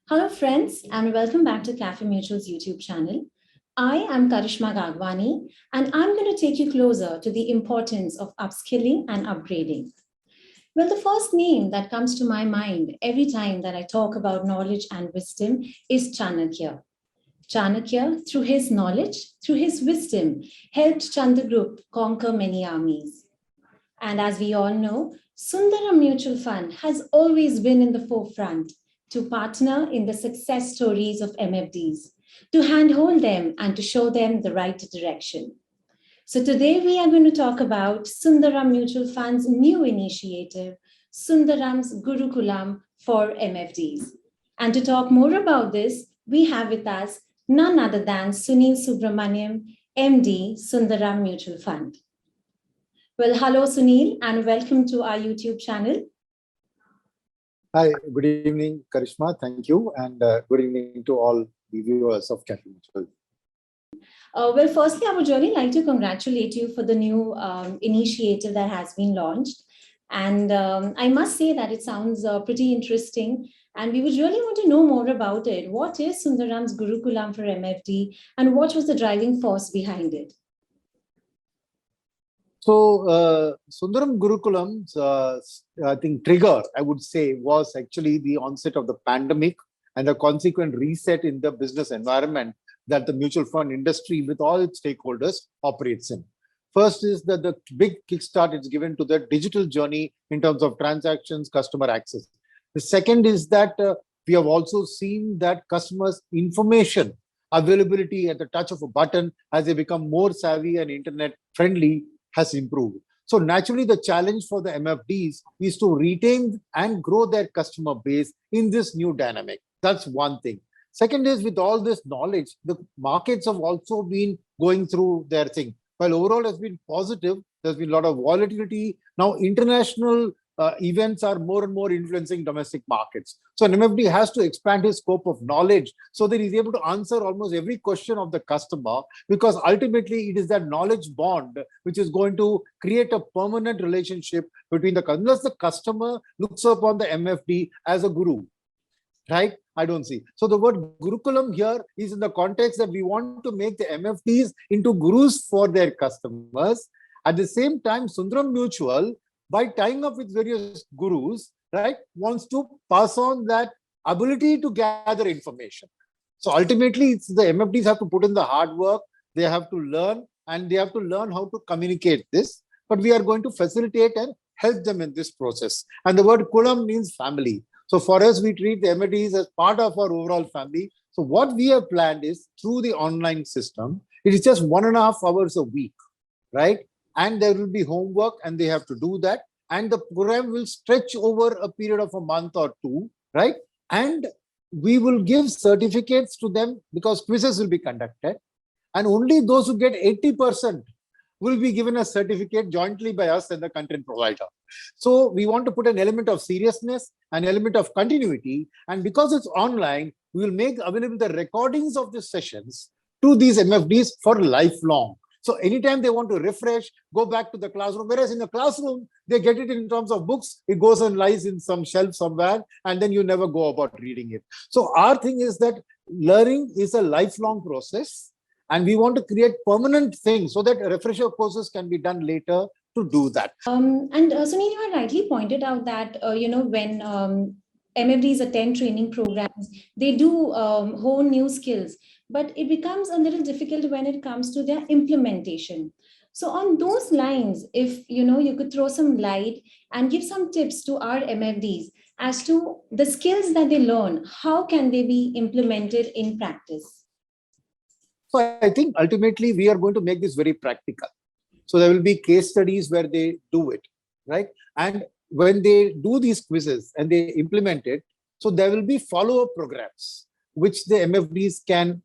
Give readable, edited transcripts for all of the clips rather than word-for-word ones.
Hello, friends, and welcome back to Cafe Mutual's YouTube channel. I am Karishma Gagwani, and I'm going to take you closer to the importance of upskilling and upgrading. Well, the first name that comes to my mind every time that I talk about knowledge and wisdom is Chanakya. Chanakya, through his knowledge, through his wisdom, helped Chandragupta conquer many armies. And as we all know, Sundaram Mutual Fund has always been in the forefront to partner in the success stories of MFDs, to handhold them and to show them the right direction. So today we are going to talk about Sundaram Mutual Fund's new initiative, Sundaram's Gurukulam for MFDs. And to talk more about this, we have with us none other than Sunil Subramaniam, MD, Sundaram Mutual Fund. Well, hello, Sunil, and welcome to our YouTube channel. Hi, good evening, Karishma. Thank you. And good evening to all the viewers of Cafe Mutual. Well, firstly, I would really like to congratulate you for the new initiative that has been launched. And I must say that it sounds pretty interesting. And we would really want to know more about it. What is Sundaram's Gurukulam for MFD, and what was the driving force behind it? So, Sundaram Gurukulam's, I think, trigger, I would say, was actually the onset of the pandemic and the consequent reset in the business environment that the mutual fund industry, with all its stakeholders, operates in. First is that the big kickstart is given to the digital journey in terms of transactions, customer access. The second is that we have also seen that customers' information availability at the touch of a button, as they become more savvy and internet friendly, has improved. So naturally, the challenge for the MFDs is to retain and grow their customer base in this new dynamic. That's one thing. Second is, with all this knowledge, the markets have also been going through their thing. While overall has been positive, there's been a lot of volatility. Now, international events are more and more influencing domestic markets. So an MFD has to expand his scope of knowledge so that he's able to answer almost every question of the customer, because ultimately it is that knowledge bond which is going to create a permanent relationship between unless the customer looks upon the MFD as a guru, right? I don't see. So the word Gurukulam here is in the context that we want to make the MFDs into gurus for their customers. At the same time, Sundaram Mutual, by tying up with various gurus, right, wants to pass on that ability to gather information. So ultimately, it's the MFDs have to put in the hard work, they have to learn, and they have to learn how to communicate this. But we are going to facilitate and help them in this process. And the word Kulam means family. So for us, we treat the MFDs as part of our overall family. So what we have planned is through the online system, it is just 1.5 hours a week, right? And there will be homework and they have to do that. And the program will stretch over a period of a month or two, right? And we will give certificates to them because quizzes will be conducted. And only those who get 80% will be given a certificate jointly by us and the content provider. So we want to put an element of seriousness, an element of continuity. And because it's online, we will make available the recordings of the sessions to these MFDs for lifelong. So anytime they want to refresh, go back to the classroom, whereas in the classroom, they get it in terms of books, it goes and lies in some shelf somewhere, and then you never go about reading it. So our thing is that learning is a lifelong process, and we want to create permanent things so that refresher courses can be done later to do that. Sunil, you had rightly pointed out that, when MFDs attend training programs, they do hone new skills, but it becomes a little difficult when it comes to their implementation. So on those lines, if you could throw some light and give some tips to our MFDs as to the skills that they learn, how can they be implemented in practice? So I think ultimately we are going to make this very practical. So there will be case studies where they do it, right? And when they do these quizzes and they implement it, so there will be follow-up programs which the MFDs can,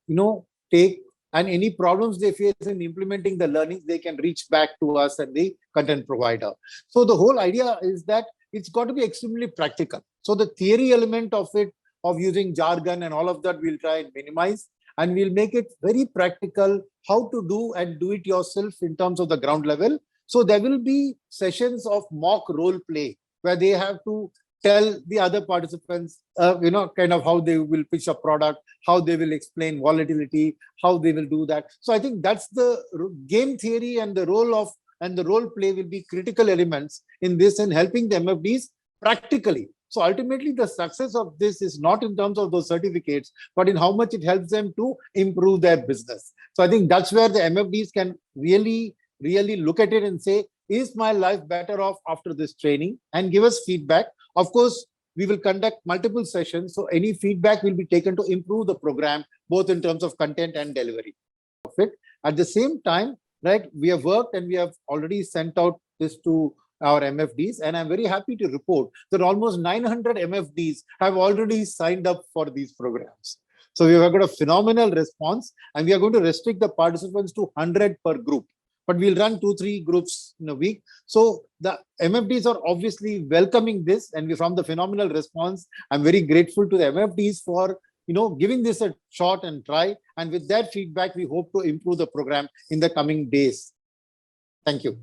take, and any problems they face in implementing the learnings, they can reach back to us and the content provider. So the whole idea is that it's got to be extremely practical. So the theory element of it, of using jargon and all of that, we'll try and minimize. And we'll make it very practical how to do and do it yourself in terms of the ground level. So there will be sessions of mock role play where they have to tell the other participants, kind of how they will pitch a product, how they will explain volatility, how they will do that. So I think that's the game theory, and the role play will be critical elements in this and helping the MFDs practically. So ultimately, the success of this is not in terms of those certificates, but in how much it helps them to improve their business. So I think that's where the MFDs can really look at it and say, is my life better off after this training, and give us feedback. Of course, we will conduct multiple sessions, so any feedback will be taken to improve the program, both in terms of content and delivery of it. At the same time, right, we have worked and we have already sent out this to our MFDs, and I'm very happy to report that almost 900 MFDs have already signed up for these programs. So we have got a phenomenal response, and we are going to restrict the participants to 100 per group, but we'll run 2-3 groups in a week. So the MFDs are obviously welcoming this, and from the phenomenal response, I'm very grateful to the MFDs for giving this a shot and try. And with that feedback, we hope to improve the program in the coming days. Thank you.